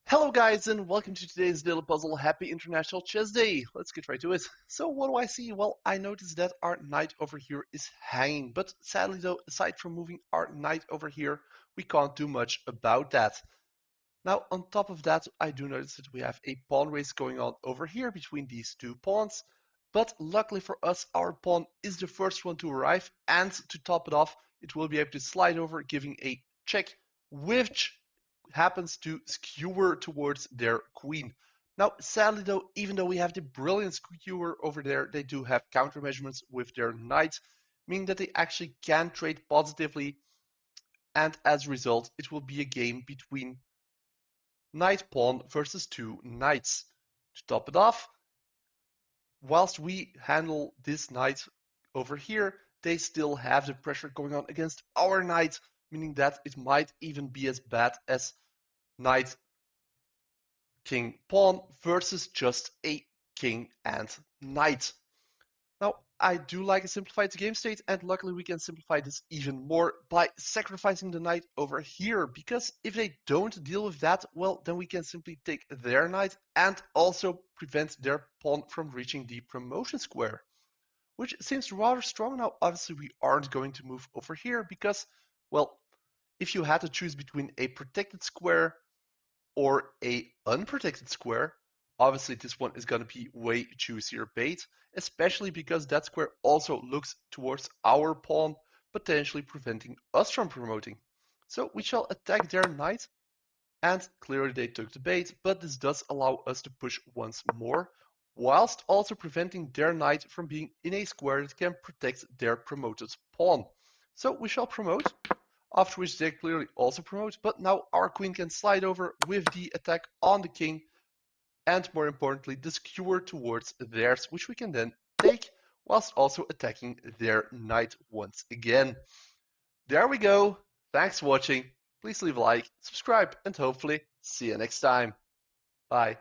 Hello guys and welcome to today's little puzzle. Happy International Chess Day. Let's get right to it. So what do I see? Well, I noticed that our knight over here is hanging, but sadly though, aside from moving our knight over here, we can't do much about that. Now on top of that, I do notice that we have a pawn race going on over here between these two pawns, but luckily for us, our pawn is the first one to arrive, and to top it off, it will be able to slide over, giving a check, which happens to skewer towards their queen. Now, sadly though, even though we have the brilliant skewer over there, they do have countermeasurements with their knight, meaning that they actually can trade positively, and as a result, it will be a game between knight pawn versus two knights. To top it off, whilst we handle this knight over here, they still have the pressure going on against our knight, meaning that it might even be as bad as knight king pawn versus just a king and knight. Now, I do like a simplified game state, and luckily we can simplify this even more by sacrificing the knight over here, because if they don't deal with that, well, then we can simply take their knight and also prevent their pawn from reaching the promotion square, which seems rather strong. Now, obviously we aren't going to move over here because, well, if you had to choose between a protected square or a unprotected square, obviously this one is going to be way juicier bait, especially because that square also looks towards our pawn, potentially preventing us from promoting. So we shall attack their knight, and clearly they took the bait, but this does allow us to push once more, whilst also preventing their knight from being in a square that can protect their promoted pawn. So we shall promote, after which they clearly also promote, but now our queen can slide over with the attack on the king, and more importantly, the skewer towards theirs, which we can then take, whilst also attacking their knight once again. There we go. Thanks for watching. Please leave a like, subscribe, and hopefully see you next time. Bye.